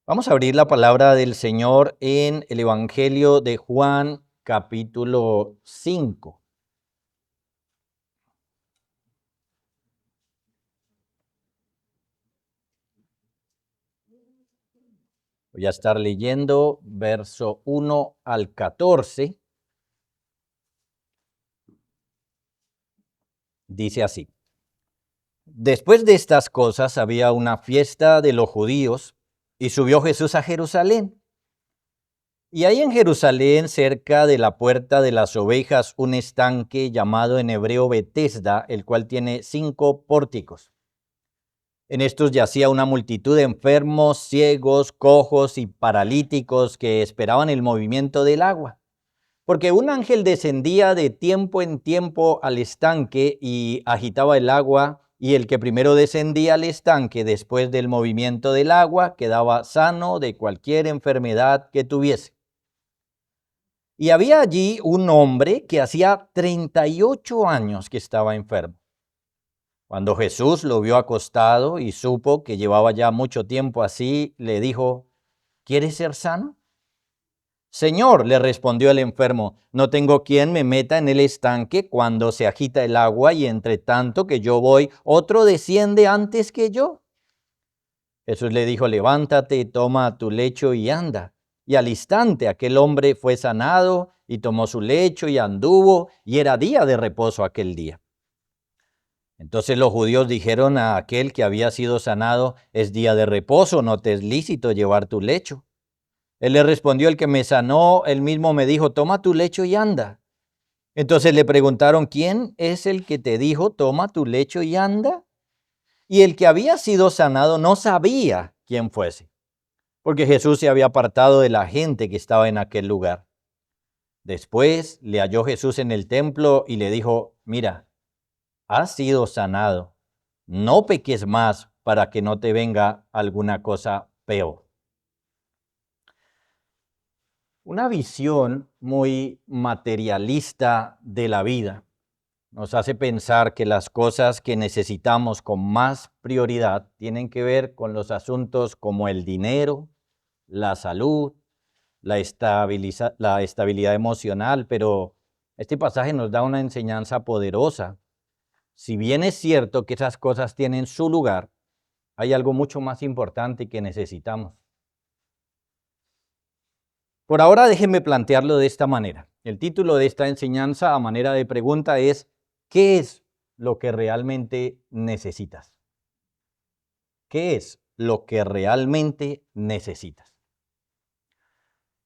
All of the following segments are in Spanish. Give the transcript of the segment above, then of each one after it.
Vamos a abrir la palabra del Señor en el Evangelio de Juan, capítulo 5. Voy a estar leyendo verso 1 al 14. Dice así: Después de estas cosas había una fiesta de los judíos y subió Jesús a Jerusalén. Y hay en Jerusalén, cerca de la puerta de las ovejas, un estanque llamado en hebreo Betesda, el cual tiene 5 pórticos. En estos yacía una multitud de enfermos, ciegos, cojos y paralíticos que esperaban el movimiento del agua. Porque un ángel descendía de tiempo en tiempo al estanque y agitaba el agua, y el que primero descendía al estanque después del movimiento del agua quedaba sano de cualquier enfermedad que tuviese. Y había allí un hombre que hacía 38 años que estaba enfermo. Cuando Jesús lo vio acostado y supo que llevaba ya mucho tiempo así, le dijo: ¿Quieres ser sano? Señor, le respondió el enfermo, no tengo quien me meta en el estanque cuando se agita el agua, y entre tanto que yo voy, otro desciende antes que yo. Jesús le dijo: levántate, toma tu lecho y anda. Y al instante aquel hombre fue sanado y tomó su lecho y anduvo, y era día de reposo aquel día. Entonces los judíos dijeron a aquel que había sido sanado: es día de reposo, no te es lícito llevar tu lecho. Él le respondió: el que me sanó, él mismo me dijo, toma tu lecho y anda. Entonces le preguntaron: ¿quién es el que te dijo, toma tu lecho y anda? Y el que había sido sanado no sabía quién fuese, porque Jesús se había apartado de la gente que estaba en aquel lugar. Después le halló Jesús en el templo y le dijo: mira, has sido sanado, no peques más para que no te venga alguna cosa peor. Una visión muy materialista de la vida nos hace pensar que las cosas que necesitamos con más prioridad tienen que ver con los asuntos como el dinero, la salud, la estabilidad emocional, pero este pasaje nos da una enseñanza poderosa. Si bien es cierto que esas cosas tienen su lugar, hay algo mucho más importante que necesitamos. Por ahora déjenme plantearlo de esta manera. El título de esta enseñanza a manera de pregunta es: ¿qué es lo que realmente necesitas? ¿Qué es lo que realmente necesitas?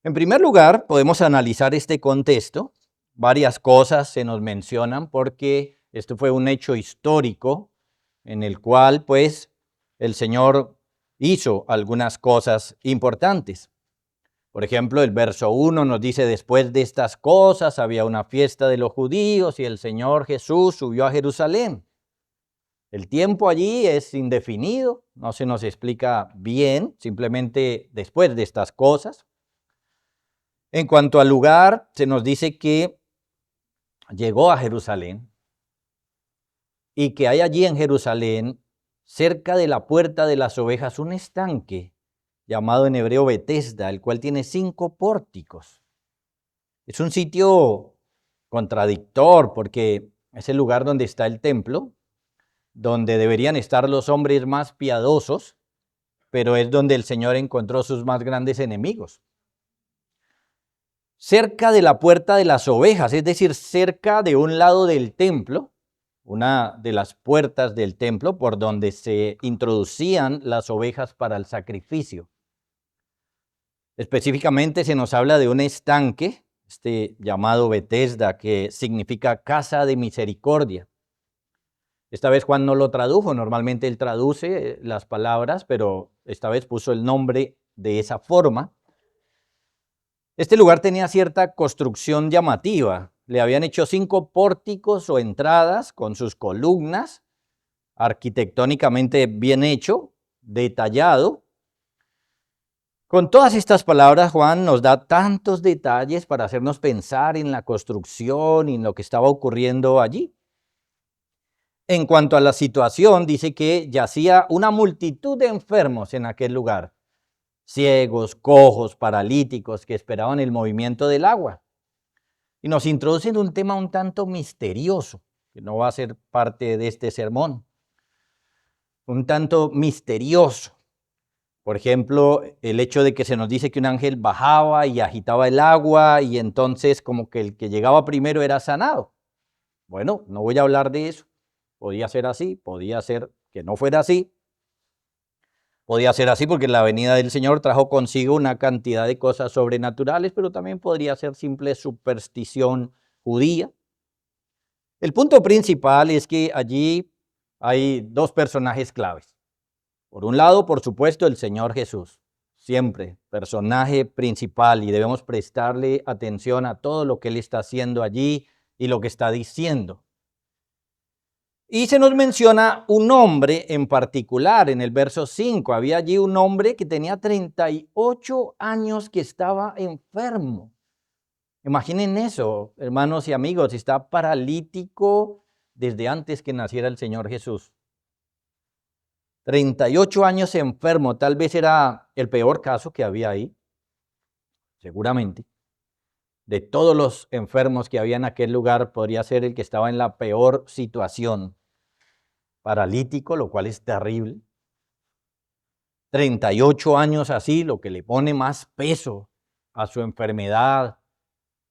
En primer lugar, podemos analizar este contexto. Varias cosas se nos mencionan porque esto fue un hecho histórico en el cual, pues, el Señor hizo algunas cosas importantes. Por ejemplo, el verso 1 nos dice: después de estas cosas había una fiesta de los judíos y el Señor Jesús subió a Jerusalén. El tiempo allí es indefinido, no se nos explica bien, simplemente después de estas cosas. En cuanto al lugar, se nos dice que llegó a Jerusalén y que hay allí en Jerusalén, cerca de la puerta de las ovejas, un estanque llamado en hebreo Betesda, el cual tiene 5 pórticos. Es un sitio contradictor porque es el lugar donde está el templo, donde deberían estar los hombres más piadosos, pero es donde el Señor encontró sus más grandes enemigos. Cerca de la puerta de las ovejas, es decir, cerca de un lado del templo, una de las puertas del templo por donde se introducían las ovejas para el sacrificio. Específicamente se nos habla de un estanque, llamado Betesda, que significa casa de misericordia. Esta vez Juan no lo tradujo, normalmente él traduce las palabras, pero esta vez puso el nombre de esa forma. Este lugar tenía cierta construcción llamativa. Le habían hecho 5 pórticos o entradas con sus columnas, arquitectónicamente bien hecho, detallado. Con todas estas palabras, Juan nos da tantos detalles para hacernos pensar en la construcción y en lo que estaba ocurriendo allí. En cuanto a la situación, dice que yacía una multitud de enfermos en aquel lugar. ciegos, cojos, paralíticos que esperaban el movimiento del agua. Y nos introducen un tema un tanto misterioso, que no va a ser parte de este sermón. Un tanto misterioso. Por ejemplo, el hecho de que se nos dice que un ángel bajaba y agitaba el agua y entonces como que el que llegaba primero era sanado. Bueno, no voy a hablar de eso. Podía ser así, podía ser que no fuera así. Podía ser así porque la venida del Señor trajo consigo una cantidad de cosas sobrenaturales, pero también podría ser simple superstición judía. El punto principal es que allí hay dos personajes claves. Por un lado, por supuesto, el Señor Jesús, siempre personaje principal, y debemos prestarle atención a todo lo que Él está haciendo allí y lo que está diciendo. Y se nos menciona un hombre en particular en el verso 5. Había allí un hombre que tenía 38 años que estaba enfermo. Imaginen eso, hermanos y amigos, está paralítico desde antes que naciera el Señor Jesús. 38 años enfermo, tal vez era el peor caso que había ahí, seguramente. De todos los enfermos que había en aquel lugar, podría ser el que estaba en la peor situación. Paralítico, lo cual es terrible. 38 años así, lo que le pone más peso a su enfermedad,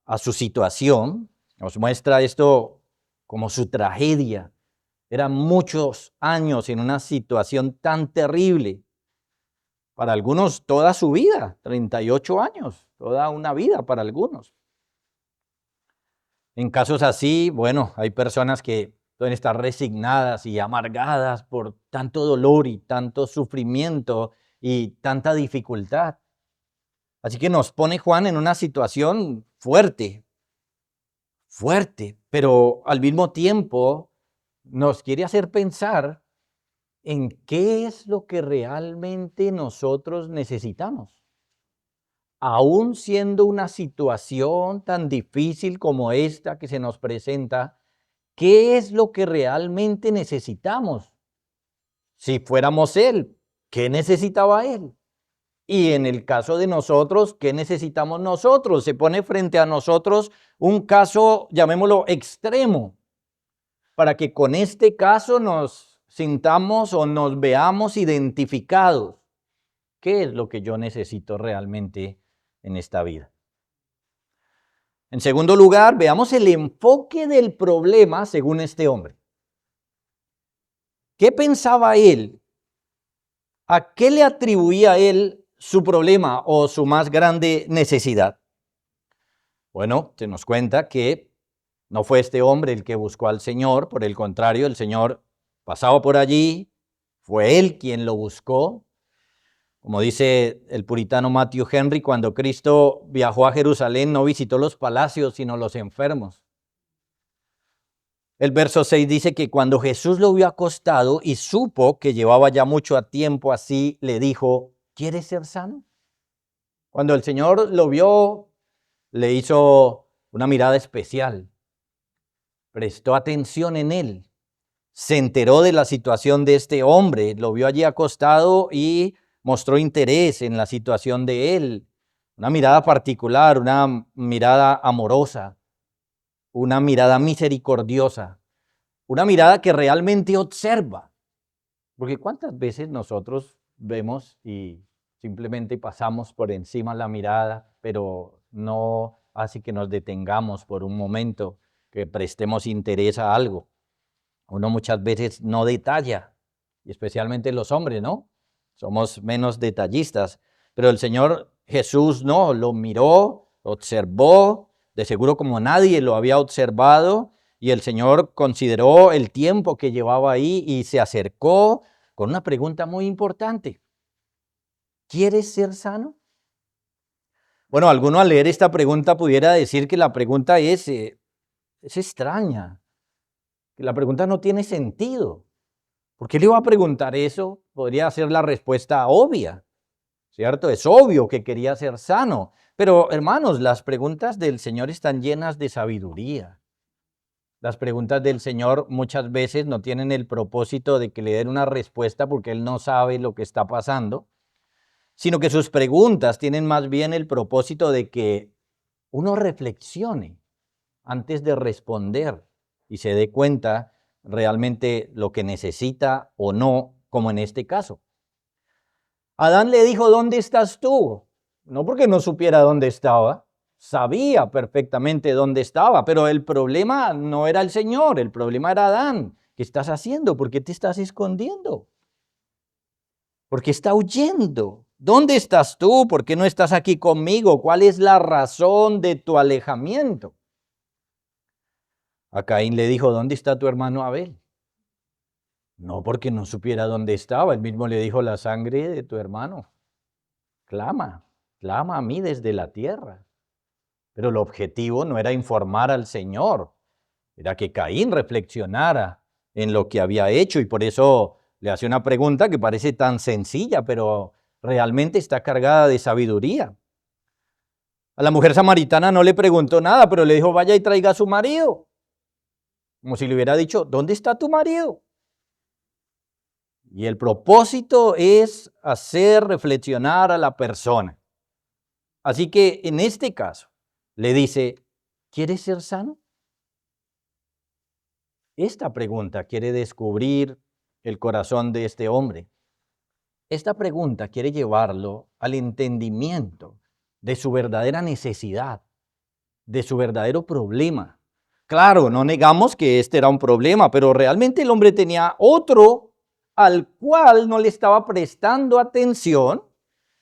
a su situación. Nos muestra esto como su tragedia. Eran muchos años en una situación tan terrible. Para algunos toda su vida, 38 años, toda una vida para algunos. En casos así, bueno, hay personas que pueden estar resignadas y amargadas por tanto dolor y tanto sufrimiento y tanta dificultad. Así que nos pone Juan en una situación fuerte, pero al mismo tiempo nos quiere hacer pensar en qué es lo que realmente nosotros necesitamos. Aún siendo una situación tan difícil como esta que se nos presenta, ¿qué es lo que realmente necesitamos? Si fuéramos Él, ¿qué necesitaba Él? Y en el caso de nosotros, ¿qué necesitamos nosotros? Se pone frente a nosotros un caso, llamémoslo extremo, para que con este caso nos sintamos o nos veamos identificados. ¿Qué es lo que yo necesito realmente en esta vida? En segundo lugar, veamos el enfoque del problema según este hombre. ¿Qué pensaba él? ¿A qué le atribuía él su problema o su más grande necesidad? Bueno, se nos cuenta que no fue este hombre el que buscó al Señor, por el contrario, el Señor pasaba por allí, fue él quien lo buscó. Como dice el puritano Matthew Henry, cuando Cristo viajó a Jerusalén no visitó los palacios, sino los enfermos. El verso 6 dice que cuando Jesús lo vio acostado y supo que llevaba ya mucho tiempo así, le dijo, ¿quieres ser sano? Cuando el Señor lo vio, le hizo una mirada especial, prestó atención en él, se enteró de la situación de este hombre, lo vio allí acostado y mostró interés en la situación de él, una mirada particular, una mirada amorosa, una mirada misericordiosa, una mirada que realmente observa. Porque ¿cuántas veces nosotros vemos y simplemente pasamos por encima la mirada, pero no hace que nos detengamos por un momento, que prestemos interés a algo? Uno muchas veces no detalla, y especialmente los hombres, ¿no? Somos menos detallistas, pero el Señor Jesús no, lo miró, observó, de seguro como nadie lo había observado, y el Señor consideró el tiempo que llevaba ahí y se acercó con una pregunta muy importante. ¿Quieres ser sano? Bueno, alguno al leer esta pregunta pudiera decir que la pregunta es extraña, que la pregunta no tiene sentido. ¿Por qué le iba a preguntar eso? Podría ser la respuesta obvia, ¿cierto? Es obvio que quería ser sano. Pero, hermanos, las preguntas del Señor están llenas de sabiduría. Las preguntas del Señor muchas veces no tienen el propósito de que le den una respuesta porque Él no sabe lo que está pasando, sino que sus preguntas tienen más bien el propósito de que uno reflexione antes de responder y se dé cuenta realmente lo que necesita o no, como en este caso. Adán le dijo, ¿dónde estás tú? No porque no supiera dónde estaba, sabía perfectamente dónde estaba, pero el problema no era el Señor, el problema era Adán. ¿Qué estás haciendo? ¿Por qué te estás escondiendo? ¿Por qué está huyendo? ¿Dónde estás tú? ¿Por qué no estás aquí conmigo? ¿Cuál es la razón de tu alejamiento? A Caín le dijo, ¿dónde está tu hermano Abel? No porque no supiera dónde estaba, él mismo le dijo, la sangre de tu hermano clama, clama a mí desde la tierra. Pero el objetivo no era informar al Señor, era que Caín reflexionara en lo que había hecho y por eso le hace una pregunta que parece tan sencilla, pero realmente está cargada de sabiduría. A la mujer samaritana no le preguntó nada, pero le dijo, vaya y traiga a su marido. Como si le hubiera dicho, ¿dónde está tu marido? Y el propósito es hacer reflexionar a la persona. Así que en este caso le dice, ¿quieres ser sano? Esta pregunta quiere descubrir el corazón de este hombre. Esta pregunta quiere llevarlo al entendimiento de su verdadera necesidad, de su verdadero problema. Claro, no negamos que este era un problema, pero realmente el hombre tenía otro al cual no le estaba prestando atención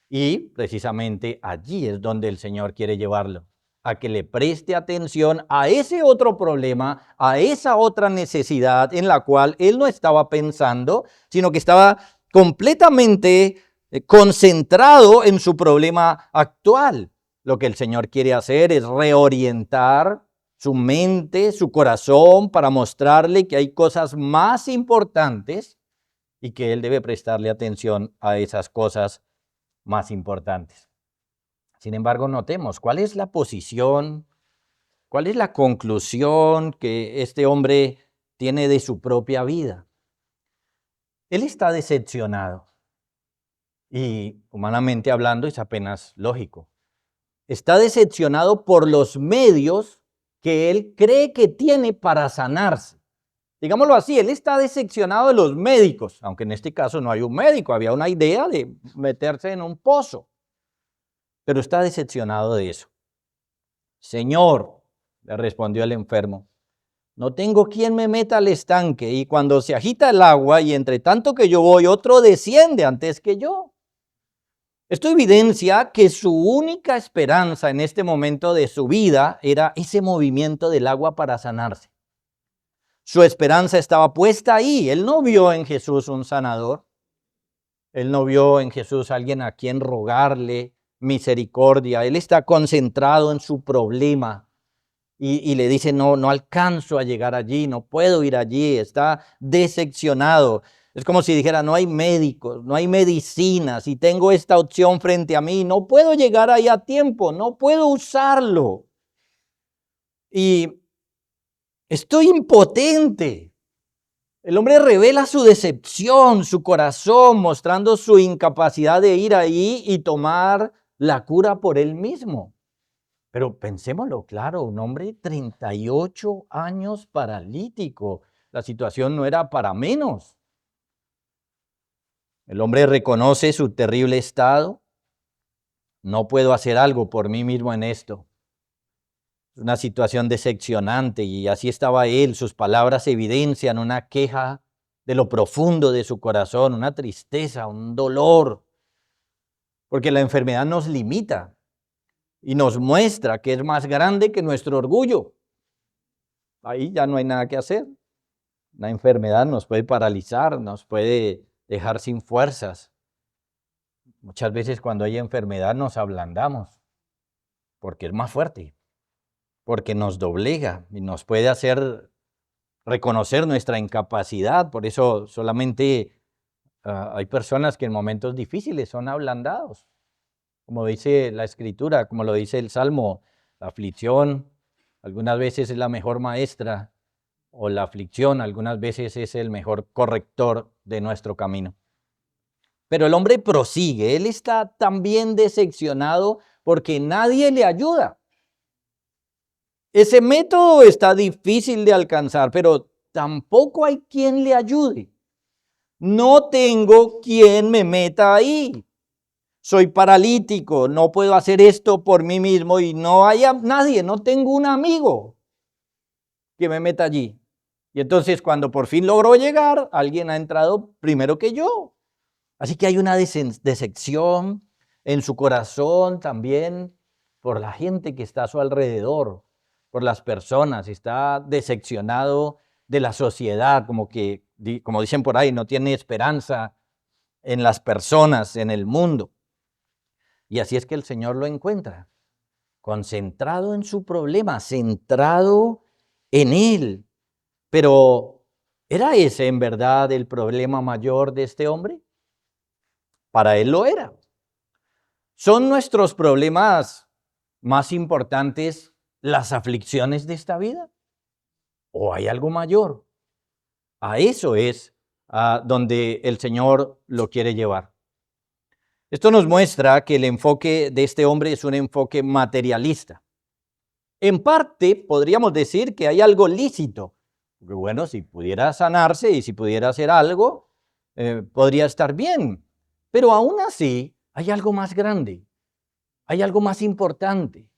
y precisamente allí es donde el Señor quiere llevarlo, a que le preste atención a ese otro problema, a esa otra necesidad en la cual él no estaba pensando, sino que estaba completamente concentrado en su problema actual. Lo que el Señor quiere hacer es reorientar su mente, su corazón, para mostrarle que hay cosas más importantes y que él debe prestarle atención a esas cosas más importantes. Sin embargo, notemos cuál es la posición, cuál es la conclusión que este hombre tiene de su propia vida. Él está decepcionado y, humanamente hablando, es apenas lógico. Está decepcionado por los medios que él cree que tiene para sanarse. Digámoslo así, él está decepcionado de los médicos, aunque en este caso no hay un médico, había una idea de meterse en un pozo, pero está decepcionado de eso. Señor, le respondió el enfermo, no tengo quien me meta al estanque y cuando se agita el agua y entre tanto que yo voy, otro desciende antes que yo. Esto evidencia que su única esperanza en este momento de su vida era ese movimiento del agua para sanarse. Su esperanza estaba puesta ahí. Él no vio en Jesús un sanador. Él no vio en Jesús alguien a quien rogarle misericordia. Él está concentrado en su problema y le dice, no alcanzo a llegar allí, no puedo ir allí. Está decepcionado. Es como si dijera, no hay médicos, no hay medicinas y tengo esta opción frente a mí. No puedo llegar ahí a tiempo, no puedo usarlo. Y estoy impotente. El hombre revela su decepción, su corazón, mostrando su incapacidad de ir ahí y tomar la cura por él mismo. Pero pensémoslo, claro, un hombre de 38 años paralítico. La situación no era para menos. El hombre reconoce su terrible estado. No puedo hacer algo por mí mismo en esto. Es una situación decepcionante y así estaba él. Sus palabras evidencian una queja de lo profundo de su corazón, una tristeza, un dolor, porque la enfermedad nos limita y nos muestra que es más grande que nuestro orgullo. Ahí ya no hay nada que hacer. La enfermedad nos puede paralizar, nos puede dejar sin fuerzas. Muchas veces cuando hay enfermedad nos ablandamos, porque es más fuerte, porque nos doblega y nos puede hacer reconocer nuestra incapacidad. Por eso solamente hay personas que en momentos difíciles son ablandados. Como dice la Escritura, como lo dice el Salmo, la aflicción algunas veces es la mejor maestra, o la aflicción algunas veces es el mejor corrector de nuestro camino. Pero el hombre prosigue, él está también decepcionado porque nadie le ayuda. Ese método está difícil de alcanzar, pero tampoco hay quien le ayude. No tengo quien me meta ahí. Soy paralítico, no puedo hacer esto por mí mismo y no hay nadie, no tengo un amigo que me meta allí. Y entonces cuando por fin logró llegar, alguien ha entrado primero que yo. Así que hay una decepción en su corazón también por la gente que está a su alrededor, por las personas. Está decepcionado de la sociedad, como dicen por ahí, no tiene esperanza en las personas, en el mundo. Y así es que el Señor lo encuentra, concentrado en su problema, centrado en Él. Pero, ¿era ese en verdad el problema mayor de este hombre? Para él lo era. ¿Son nuestros problemas más importantes las aflicciones de esta vida? ¿O hay algo mayor? A eso es donde el Señor lo quiere llevar. Esto nos muestra que el enfoque de este hombre es un enfoque materialista. En parte, podríamos decir que hay algo lícito. Porque bueno, si pudiera sanarse y si pudiera hacer algo, podría estar bien. Pero aún así, hay algo más grande, hay algo más importante.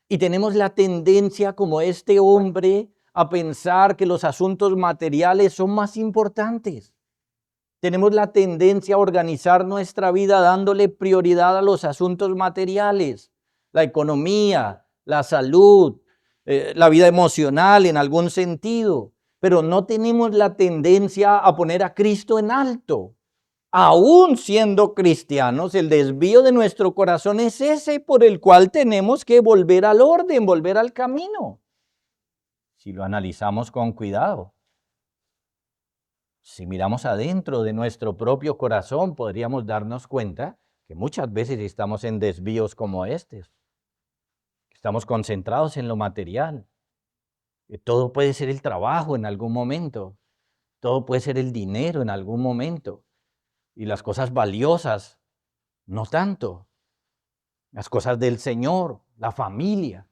Y tenemos la tendencia, como este hombre, a pensar que los asuntos materiales son más importantes. Tenemos la tendencia a organizar nuestra vida dándole prioridad a los asuntos materiales, la economía, la salud, la vida emocional en algún sentido, pero no tenemos la tendencia a poner a Cristo en alto. Aún siendo cristianos, el desvío de nuestro corazón es ese por el cual tenemos que volver al orden, volver al camino. Si lo analizamos con cuidado. Si miramos adentro de nuestro propio corazón, podríamos darnos cuenta que muchas veces estamos en desvíos como estos. Estamos concentrados en lo material. Todo puede ser el trabajo en algún momento. Todo puede ser el dinero en algún momento. Y las cosas valiosas, no tanto. Las cosas del Señor, la familia.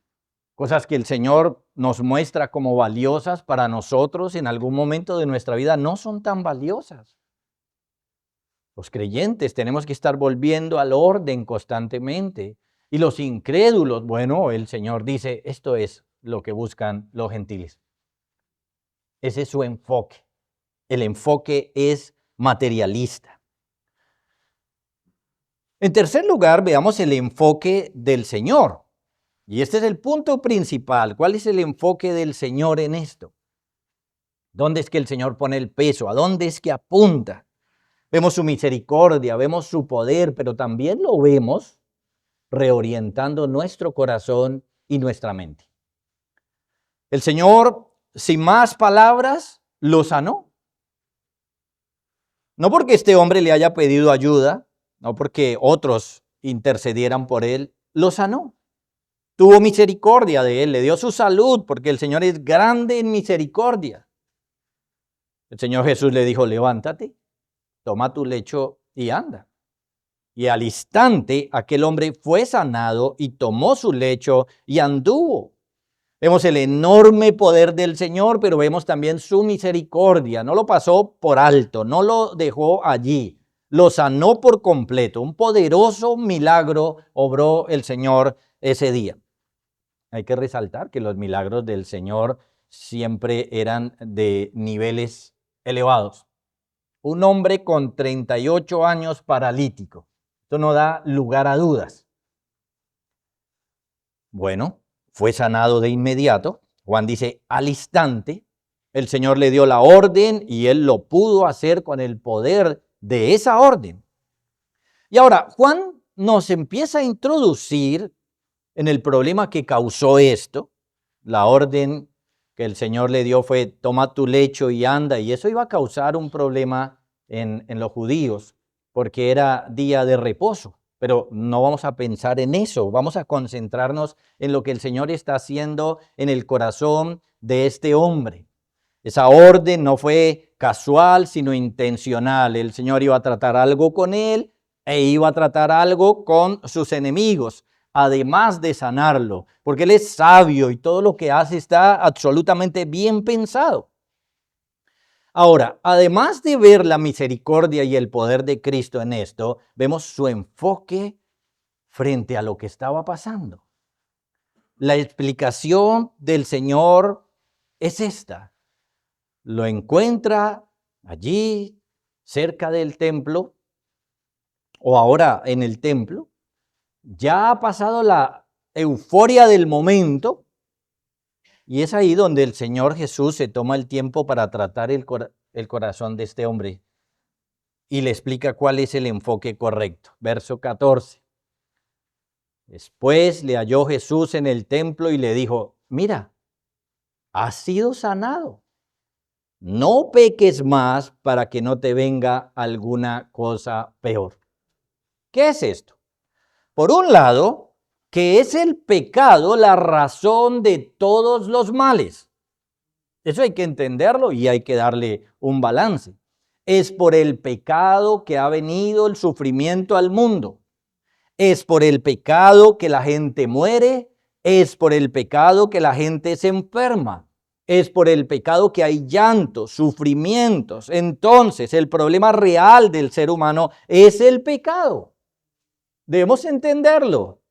Cosas que el Señor nos muestra como valiosas para nosotros en algún momento de nuestra vida no son tan valiosas. Los creyentes tenemos que estar volviendo al orden constantemente. Y los incrédulos, bueno, el Señor dice, esto es lo que buscan los gentiles. Ese es su enfoque. El enfoque es materialista. En tercer lugar, veamos el enfoque del Señor. Y este es el punto principal. ¿Cuál es el enfoque del Señor en esto? ¿Dónde es que el Señor pone el peso? ¿A dónde es que apunta? Vemos su misericordia, vemos su poder, pero también lo vemos reorientando nuestro corazón y nuestra mente. El Señor, sin más palabras, lo sanó. No porque este hombre le haya pedido ayuda, no porque otros intercedieran por él, lo sanó. Tuvo misericordia de él, le dio su salud, porque el Señor es grande en misericordia. El Señor Jesús le dijo, levántate, toma tu lecho y anda. Y al instante aquel hombre fue sanado y tomó su lecho y anduvo. Vemos el enorme poder del Señor, pero vemos también su misericordia. No lo pasó por alto, no lo dejó allí. Lo sanó por completo. Un poderoso milagro obró el Señor ese día. Hay que resaltar que los milagros del Señor siempre eran de niveles elevados. Un hombre con 38 años paralítico. Esto no da lugar a dudas. Bueno, fue sanado de inmediato. Juan dice, al instante, el Señor le dio la orden y él lo pudo hacer con el poder de esa orden. Y ahora, Juan nos empieza a introducir en el problema que causó esto. La orden que el Señor le dio fue, toma tu lecho y anda. Y eso iba a causar un problema en los judíos, porque era día de reposo. Pero no vamos a pensar en eso, vamos a concentrarnos en lo que el Señor está haciendo en el corazón de este hombre. Esa orden no fue casual, sino intencional. El Señor iba a tratar algo con él e iba a tratar algo con sus enemigos, además de sanarlo, porque Él es sabio y todo lo que hace está absolutamente bien pensado. Ahora, además de ver la misericordia y el poder de Cristo en esto, vemos su enfoque frente a lo que estaba pasando. La explicación del Señor es esta. Lo encuentra allí, cerca del templo, o ahora en el templo. Ya ha pasado la euforia del momento, y es ahí donde el Señor Jesús se toma el tiempo para tratar el corazón de este hombre y le explica cuál es el enfoque correcto. Verso 14. Después le halló Jesús en el templo y le dijo: mira, has sido sanado. No peques más para que no te venga alguna cosa peor. ¿Qué es esto? Por un lado, que es el pecado la razón de todos los males. Eso hay que entenderlo y hay que darle un balance. Es por el pecado que ha venido el sufrimiento al mundo. Es por el pecado que la gente muere. Es por el pecado que la gente se enferma. Es por el pecado que hay llantos, sufrimientos. Entonces, el problema real del ser humano es el pecado. Debemos entenderlo.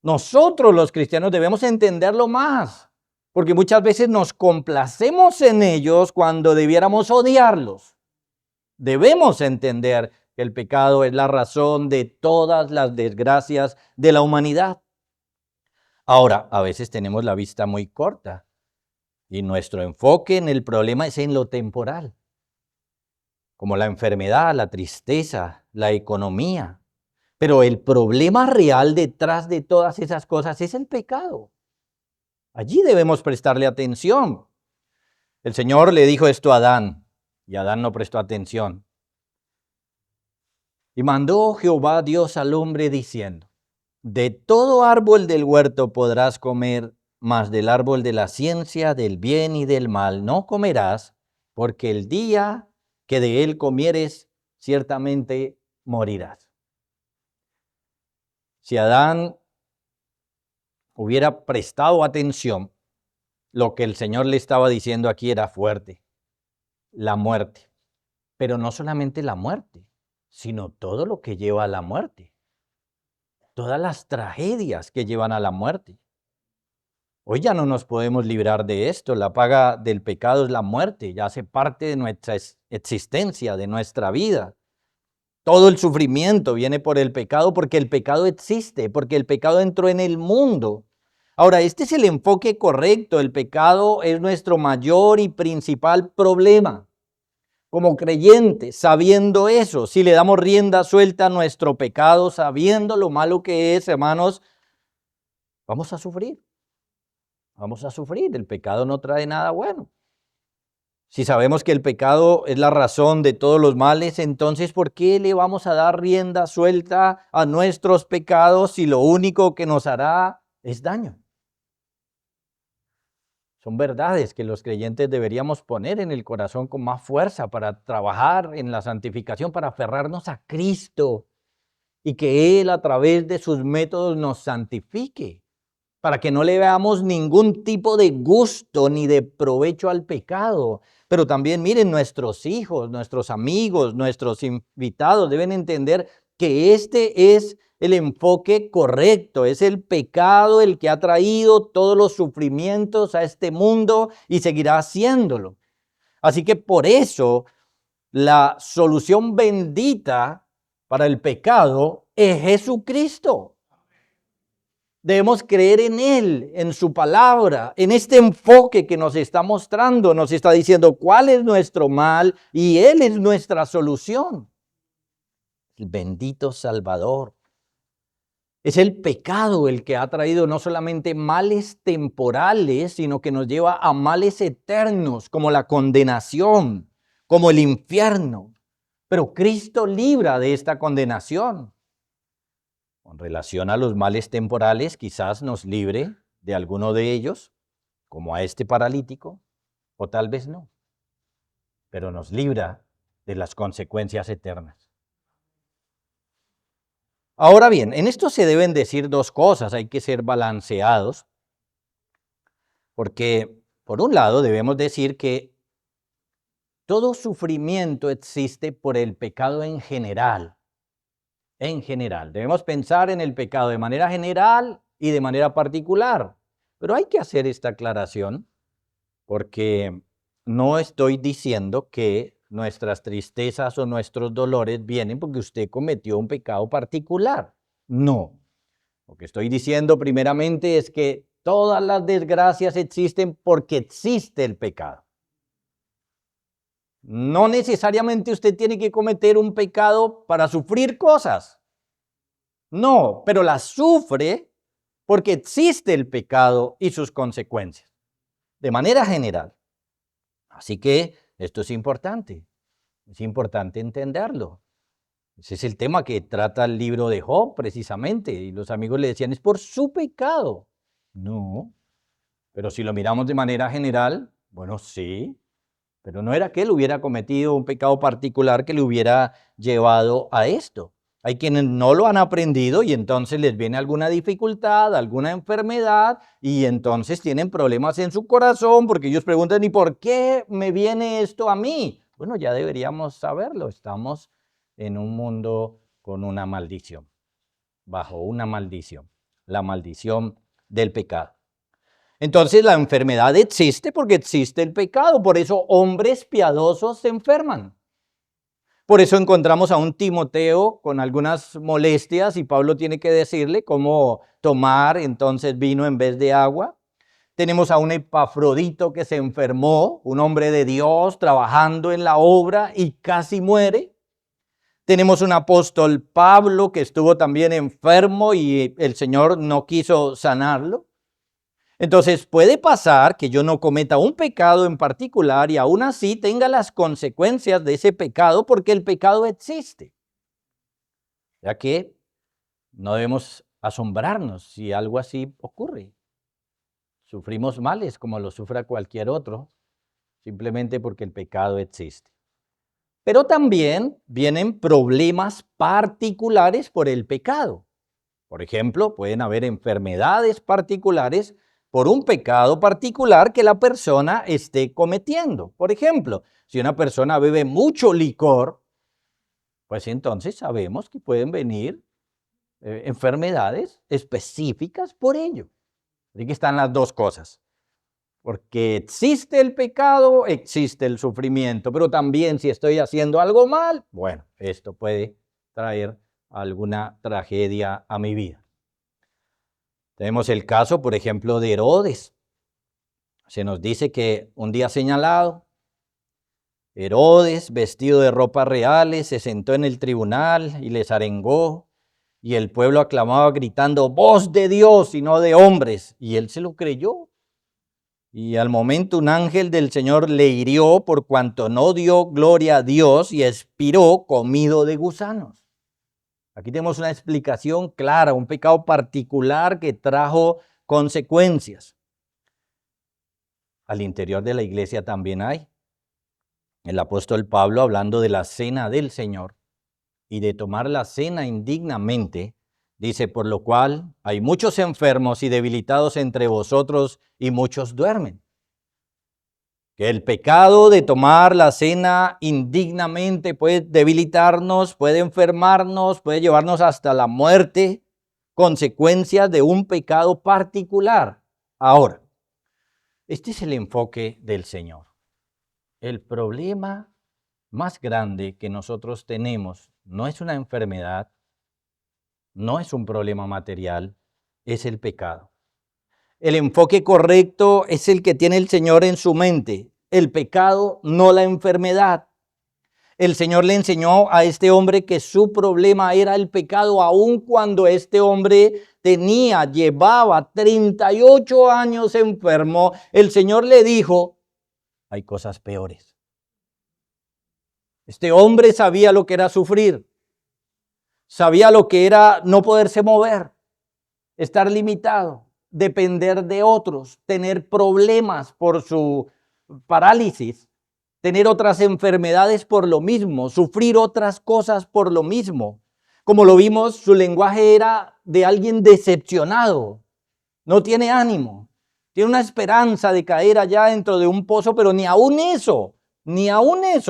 Nosotros los cristianos debemos entenderlo más, porque muchas veces nos complacemos en ellos cuando debiéramos odiarlos. Debemos entender que el pecado es la razón de todas las desgracias de la humanidad. Ahora, a veces tenemos la vista muy corta y nuestro enfoque en el problema es en lo temporal, como la enfermedad, la tristeza, la economía. Pero el problema real detrás de todas esas cosas es el pecado. Allí debemos prestarle atención. El Señor le dijo esto a Adán, y Adán no prestó atención. Y mandó Jehová Dios al hombre diciendo: de todo árbol del huerto podrás comer, mas del árbol de la ciencia del bien y del mal no comerás, porque el día que de él comieres, ciertamente morirás. Si Adán hubiera prestado atención, lo que el Señor le estaba diciendo aquí era fuerte: la muerte. Pero no solamente la muerte, sino todo lo que lleva a la muerte. Todas las tragedias que llevan a la muerte. Hoy ya no nos podemos librar de esto. La paga del pecado es la muerte. Ya hace parte de nuestra existencia, de nuestra vida. Todo el sufrimiento viene por el pecado, porque el pecado existe, porque el pecado entró en el mundo. Ahora, este es el enfoque correcto. El pecado es nuestro mayor y principal problema. Como creyentes, sabiendo eso, si le damos rienda suelta a nuestro pecado, sabiendo lo malo que es, hermanos, vamos a sufrir. Vamos a sufrir. El pecado no trae nada bueno. Si sabemos que el pecado es la razón de todos los males, entonces ¿por qué le vamos a dar rienda suelta a nuestros pecados si lo único que nos hará es daño? Son verdades que los creyentes deberíamos poner en el corazón con más fuerza para trabajar en la santificación, para aferrarnos a Cristo y que Él a través de sus métodos nos santifique, para que no le veamos ningún tipo de gusto ni de provecho al pecado. Pero también miren, nuestros hijos, nuestros amigos, nuestros invitados deben entender que este es el enfoque correcto. Es el pecado el que ha traído todos los sufrimientos a este mundo y seguirá haciéndolo. Así que por eso la solución bendita para el pecado es Jesucristo. Debemos creer en Él, en su palabra, en este enfoque que nos está mostrando, nos está diciendo cuál es nuestro mal y Él es nuestra solución. El bendito Salvador. Es el pecado el que ha traído no solamente males temporales, sino que nos lleva a males eternos, como la condenación, como el infierno. Pero Cristo libra de esta condenación. Con relación a los males temporales, quizás nos libre de alguno de ellos, como a este paralítico, o tal vez no. pero nos libra de las consecuencias eternas. Ahora bien, en esto se deben decir dos cosas, hay que ser balanceados, porque por un lado debemos decir que todo sufrimiento existe por el pecado en general. En general, debemos pensar en el pecado de manera general y de manera particular. Pero hay que hacer esta aclaración porque no estoy diciendo que nuestras tristezas o nuestros dolores vienen porque usted cometió un pecado particular. No. Lo que estoy diciendo primeramente es que todas las desgracias existen porque existe el pecado. No necesariamente usted tiene que cometer un pecado para sufrir cosas. No, pero las sufre porque existe el pecado y sus consecuencias, de manera general. Así que esto es importante entenderlo. Ese es el tema que trata el libro de Job, precisamente, y los amigos le decían, es por su pecado. No, pero si lo miramos de manera general, bueno, sí, pero no era que él hubiera cometido un pecado particular que le hubiera llevado a esto. Hay quienes no lo han aprendido y entonces les viene alguna dificultad, alguna enfermedad y entonces tienen problemas en su corazón porque ellos preguntan, ¿y por qué me viene esto a mí? Bueno, ya deberíamos saberlo, estamos en un mundo con una maldición, bajo una maldición, la maldición del pecado. Entonces la enfermedad existe porque existe el pecado, por eso hombres piadosos se enferman. Por eso encontramos a un Timoteo con algunas molestias y Pablo tiene que decirle cómo tomar entonces vino en vez de agua. Tenemos a un Epafrodito que se enfermó, un hombre de Dios trabajando en la obra y casi muere. Tenemos un apóstol Pablo que estuvo también enfermo y el Señor no quiso sanarlo. Entonces puede pasar que yo no cometa un pecado en particular y aún así tenga las consecuencias de ese pecado porque el pecado existe. Ya que no debemos asombrarnos si algo así ocurre. Sufrimos males como lo sufra cualquier otro, simplemente porque el pecado existe. Pero también vienen problemas particulares por el pecado. Por ejemplo, pueden haber enfermedades particulares por un pecado particular que la persona esté cometiendo. Por ejemplo, si una persona bebe mucho licor, pues entonces sabemos que pueden venir enfermedades específicas por ello. Así que están las dos cosas. Porque existe el pecado, existe el sufrimiento, pero también si estoy haciendo algo mal, bueno, esto puede traer alguna tragedia a mi vida. Tenemos el caso, por ejemplo, de Herodes. Se nos dice que un día señalado, Herodes, vestido de ropas reales, se sentó en el tribunal y les arengó, y el pueblo aclamaba gritando, voz de Dios y no de hombres, y él se lo creyó. Y al momento un ángel del Señor le hirió por cuanto no dio gloria a Dios y expiró comido de gusanos. Aquí tenemos una explicación clara, un pecado particular que trajo consecuencias. Al interior de la iglesia también hay. El apóstol Pablo, hablando de la cena del Señor y de tomar la cena indignamente, dice, por lo cual hay muchos enfermos y debilitados entre vosotros y muchos duermen. Que el pecado de tomar la cena indignamente puede debilitarnos, puede enfermarnos, puede llevarnos hasta la muerte, consecuencias de un pecado particular. Ahora, este es el enfoque del Señor. El problema más grande que nosotros tenemos no es una enfermedad, no es un problema material, es el pecado. El enfoque correcto es el que tiene el Señor en su mente. El pecado, no la enfermedad. El Señor le enseñó a este hombre que su problema era el pecado, aun cuando este hombre llevaba 38 años enfermo. El Señor le dijo, hay cosas peores. Este hombre sabía lo que era sufrir. Sabía lo que era no poderse mover, estar limitado, depender de otros, tener problemas por su parálisis. tener otras enfermedades por lo mismo, sufrir otras cosas por lo mismo. Como lo vimos, su lenguaje era de alguien decepcionado, no tiene ánimo, tiene una esperanza de caer allá dentro de un pozo, pero ni aún eso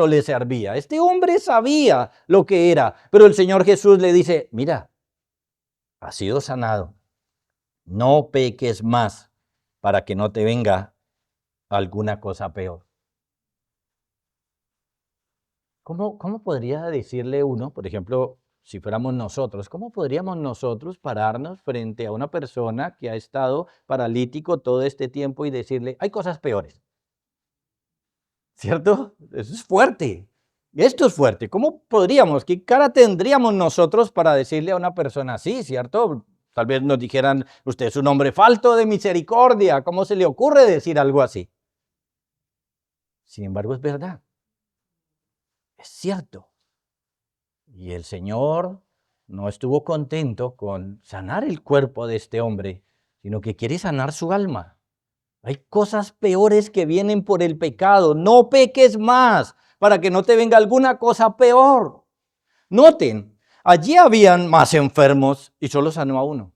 le servía. Este hombre sabía lo que era, pero el Señor Jesús le dice, mira, has sido sanado, no peques más para que no te venga alguna cosa peor. ¿Cómo podría decirle uno, por ejemplo, si fuéramos nosotros, cómo podríamos nosotros pararnos frente a una persona que ha estado paralítico todo este tiempo y decirle, hay cosas peores? ¿Cierto? Eso es fuerte. Esto es fuerte. ¿Cómo podríamos, qué cara tendríamos nosotros para decirle a una persona así, cierto? Tal vez nos dijeran, usted es un hombre falto de misericordia. ¿Cómo se le ocurre decir algo así? Sin embargo, es verdad. Es cierto. Y el Señor no estuvo contento con sanar el cuerpo de este hombre, sino que quiere sanar su alma. Hay cosas peores que vienen por el pecado. No peques más para que no te venga alguna cosa peor. Noten, allí habían más enfermos y solo sanó a uno.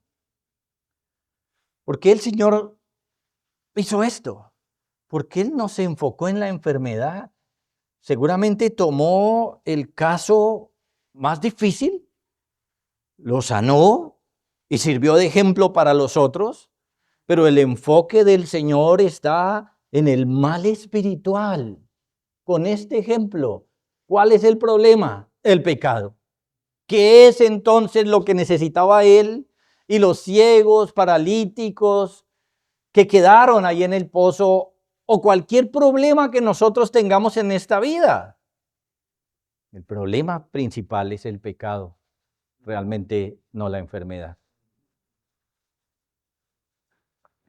¿Por qué el Señor hizo esto? ¿Por qué Él no se enfocó en la enfermedad? Seguramente tomó el caso más difícil, lo sanó y sirvió de ejemplo para los otros, pero el enfoque del Señor está en el mal espiritual. Con este ejemplo, ¿cuál es el problema? El pecado. ¿Qué es entonces lo que necesitaba él y los ciegos, paralíticos que quedaron ahí en el pozo o cualquier problema que nosotros tengamos en esta vida? El problema principal es el pecado, realmente no la enfermedad.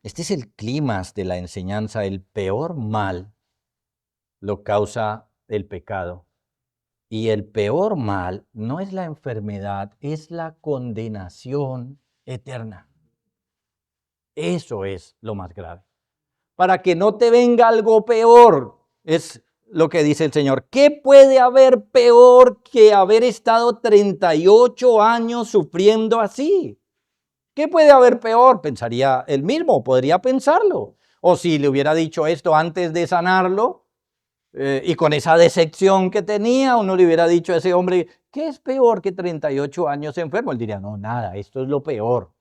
Este es el clímax de la enseñanza. El peor mal lo causa el pecado. Y el peor mal no es la enfermedad, es la condenación eterna. Eso es lo más grave. Para que no te venga algo peor, es lo que dice el Señor. ¿Qué puede haber peor que haber estado 38 años sufriendo así? ¿Qué puede haber peor? Pensaría él mismo, podría pensarlo. O si le hubiera dicho esto antes de sanarlo, y con esa decepción que tenía, uno le hubiera dicho a ese hombre, ¿qué es peor que 38 años enfermo? Él diría, no, nada, esto es lo peor.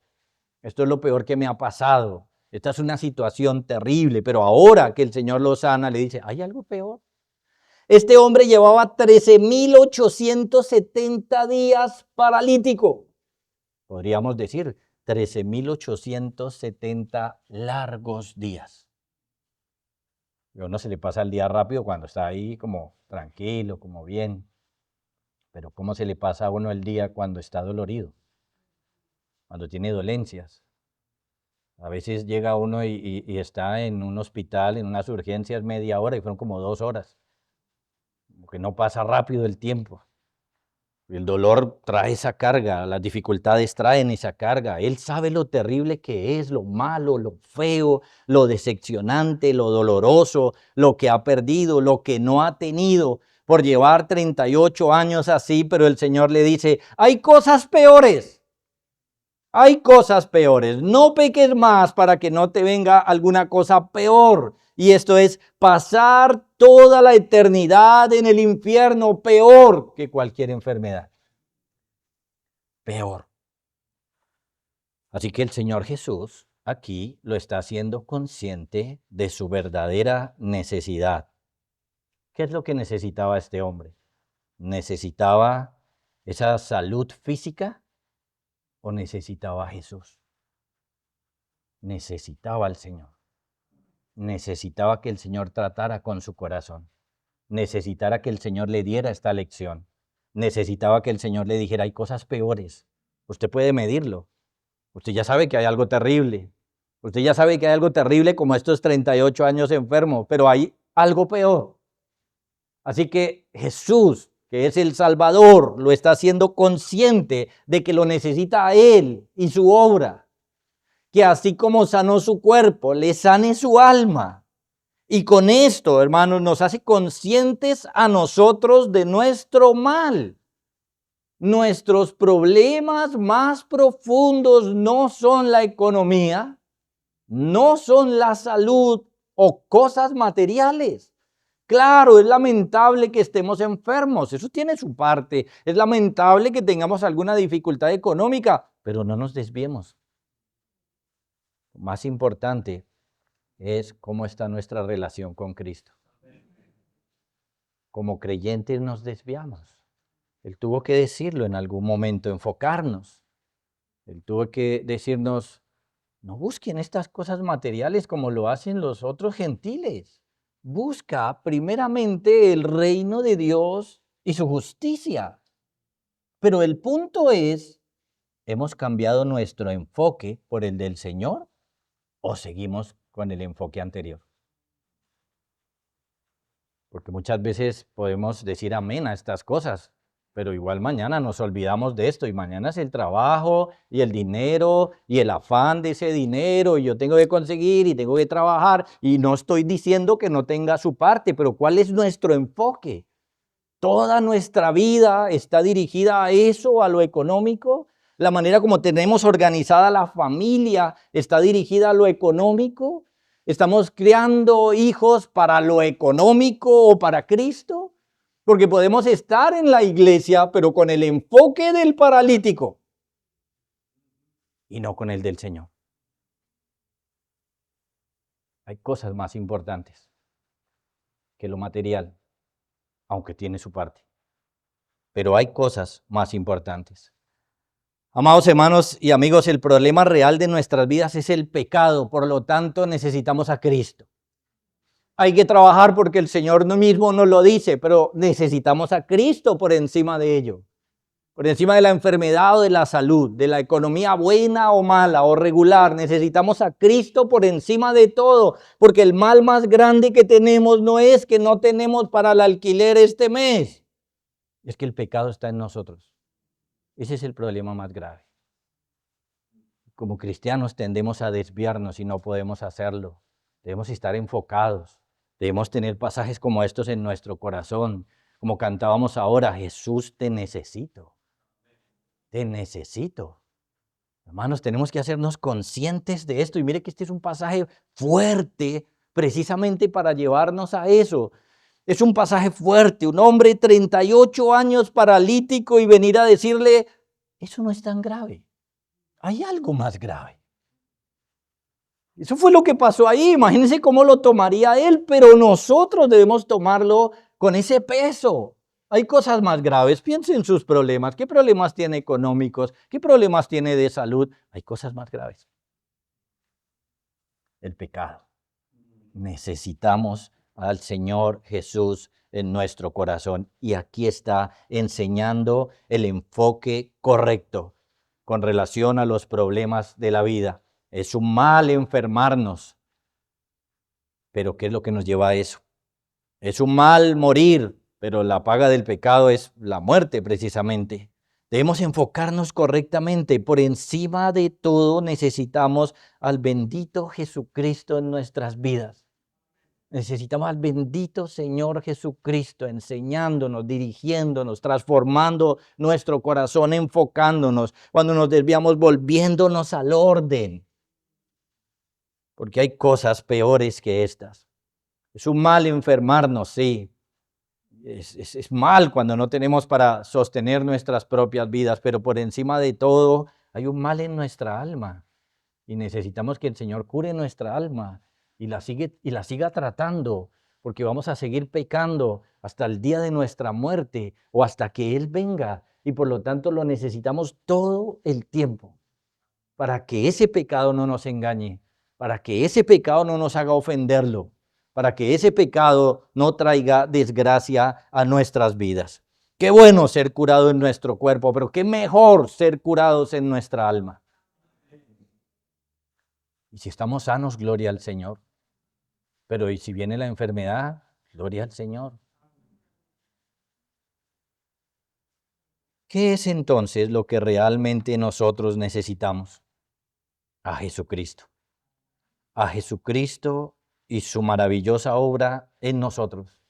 Esto es lo peor que me ha pasado. Esta es una situación terrible, pero ahora que el Señor lo sana, le dice, ¿hay algo peor? Este hombre llevaba 13.870 días paralítico. Podríamos decir 13.870 largos días. A uno se le pasa el día rápido cuando está ahí como tranquilo, como bien. Pero ¿cómo se le pasa a uno el día cuando está dolorido? Cuando tiene dolencias. A veces llega uno y está en un hospital, en unas urgencias media hora y fueron como 2 horas. Porque no pasa rápido el tiempo. El dolor trae esa carga, las dificultades traen esa carga. Él sabe lo terrible que es, lo malo, lo feo, lo decepcionante, lo doloroso, lo que ha perdido, lo que no ha tenido por llevar 38 años así, pero el Señor le dice, hay cosas peores. Hay cosas peores. No peques más para que no te venga alguna cosa peor. Y esto es pasar toda la eternidad en el infierno, peor que cualquier enfermedad. Peor. Así que el Señor Jesús aquí lo está haciendo consciente de su verdadera necesidad. ¿Qué es lo que necesitaba este hombre? ¿Necesitaba esa salud física o necesitaba a Jesús? Necesitaba al Señor. Necesitaba que el Señor tratara con su corazón. Necesitara que el Señor le diera esta lección. Necesitaba que el Señor le dijera, hay cosas peores. Usted puede medirlo. Usted ya sabe que hay algo terrible. Usted ya sabe que hay algo terrible como estos 38 años enfermo, pero hay algo peor. Así que Jesús, que es el Salvador, lo está haciendo consciente de que lo necesita a Él y su obra. Que así como sanó su cuerpo, le sane su alma. Y con esto, hermanos, nos hace conscientes a nosotros de nuestro mal. Nuestros problemas más profundos no son la economía, no son la salud o cosas materiales. Claro, es lamentable que estemos enfermos, eso tiene su parte. Es lamentable que tengamos alguna dificultad económica, pero no nos desviemos. Lo más importante es cómo está nuestra relación con Cristo. Como creyentes nos desviamos. Él tuvo que decirlo en algún momento, enfocarnos. Él tuvo que decirnos, no busquen estas cosas materiales como lo hacen los otros gentiles. Busca primeramente el reino de Dios y su justicia. Pero el punto es, ¿hemos cambiado nuestro enfoque por el del Señor o seguimos con el enfoque anterior? Porque muchas veces podemos decir amén a estas cosas, pero igual mañana nos olvidamos de esto y mañana es el trabajo y el dinero y el afán de ese dinero y yo tengo que conseguir y tengo que trabajar y no estoy diciendo que no tenga su parte, pero ¿cuál es nuestro enfoque? ¿Toda nuestra vida está dirigida a eso, a lo económico? ¿La manera como tenemos organizada la familia está dirigida a lo económico? ¿Estamos criando hijos para lo económico o para Cristo? Porque podemos estar en la iglesia, pero con el enfoque del paralítico y no con el del Señor. Hay cosas más importantes que lo material, aunque tiene su parte. Pero hay cosas más importantes. Amados hermanos y amigos, el problema real de nuestras vidas es el pecado, por lo tanto necesitamos a Cristo. Hay que trabajar porque el Señor mismo nos lo dice, pero necesitamos a Cristo por encima de ello. Por encima de la enfermedad o de la salud, de la economía buena o mala o regular, necesitamos a Cristo por encima de todo, porque el mal más grande que tenemos no es que no tenemos para el alquiler este mes, es que el pecado está en nosotros. Ese es el problema más grave. Como cristianos tendemos a desviarnos y no podemos hacerlo. Debemos estar enfocados. Debemos tener pasajes como estos en nuestro corazón. Como cantábamos ahora, Jesús, te necesito. Te necesito. Hermanos, tenemos que hacernos conscientes de esto. Y mire que este es un pasaje fuerte precisamente para llevarnos a eso. Es un pasaje fuerte. Un hombre 38 años paralítico y venir a decirle, eso no es tan grave. Hay algo más grave. Eso fue lo que pasó ahí. Imagínense cómo lo tomaría él, pero nosotros debemos tomarlo con ese peso. Hay cosas más graves. Piense en sus problemas. ¿Qué problemas tiene económicos? ¿Qué problemas tiene de salud? Hay cosas más graves. El pecado. Necesitamos al Señor Jesús en nuestro corazón. Y aquí está enseñando el enfoque correcto con relación a los problemas de la vida. Es un mal enfermarnos. Pero ¿qué es lo que nos lleva a eso? Es un mal morir, pero la paga del pecado es la muerte precisamente. Debemos enfocarnos correctamente. Por encima de todo necesitamos al bendito Jesucristo en nuestras vidas. Necesitamos al bendito Señor Jesucristo enseñándonos, dirigiéndonos, transformando nuestro corazón, enfocándonos. Cuando nos desviamos, volviéndonos al orden. Porque hay cosas peores que estas. Es un mal enfermarnos, sí. Es mal cuando no tenemos para sostener nuestras propias vidas, pero por encima de todo hay un mal en nuestra alma. Y necesitamos que el Señor cure nuestra alma y la siga tratando, porque vamos a seguir pecando hasta el día de nuestra muerte o hasta que Él venga. Y por lo tanto lo necesitamos todo el tiempo para que ese pecado no nos engañe, para que ese pecado no nos haga ofenderlo, para que ese pecado no traiga desgracia a nuestras vidas. Qué bueno ser curado en nuestro cuerpo, pero qué mejor ser curados en nuestra alma. Y si estamos sanos, gloria al Señor. Pero ¿y si viene la enfermedad? Gloria al Señor. ¿Qué es entonces lo que realmente nosotros necesitamos? A Jesucristo. A Jesucristo y su maravillosa obra en nosotros,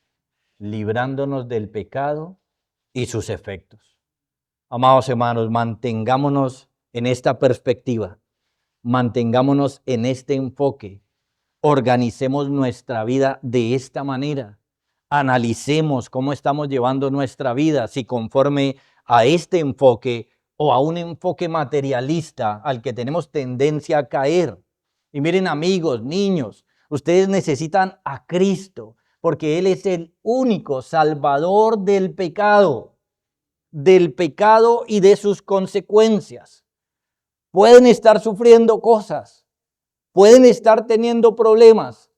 librándonos del pecado y sus efectos. Amados hermanos, mantengámonos en esta perspectiva, mantengámonos en este enfoque, organicemos nuestra vida de esta manera, analicemos cómo estamos llevando nuestra vida, si conforme a este enfoque o a un enfoque materialista al que tenemos tendencia a caer. Y miren, amigos, niños, ustedes necesitan a Cristo, porque Él es el único salvador del pecado y de sus consecuencias. Pueden estar sufriendo cosas, pueden estar teniendo problemas,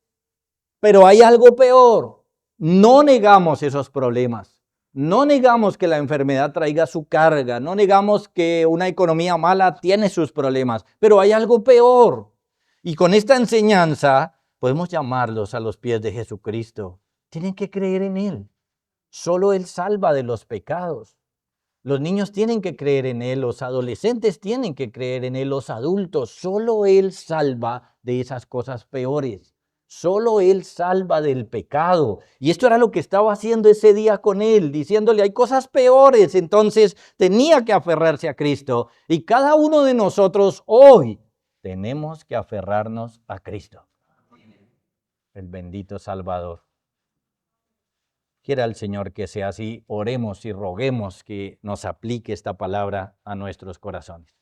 pero hay algo peor. No negamos esos problemas. No negamos que la enfermedad traiga su carga. No negamos que una economía mala tiene sus problemas. Pero hay algo peor. Y con esta enseñanza podemos llamarlos a los pies de Jesucristo. Tienen que creer en Él. Solo Él salva de los pecados. Los niños tienen que creer en Él, los adolescentes tienen que creer en Él, los adultos. Solo Él salva de esas cosas peores. Solo Él salva del pecado. Y esto era lo que estaba haciendo ese día con Él, diciéndole, hay cosas peores. Entonces tenía que aferrarse a Cristo. Y cada uno de nosotros hoy tenemos que aferrarnos a Cristo, el bendito Salvador. Quiera el Señor que sea así. Oremos y roguemos que nos aplique esta palabra a nuestros corazones.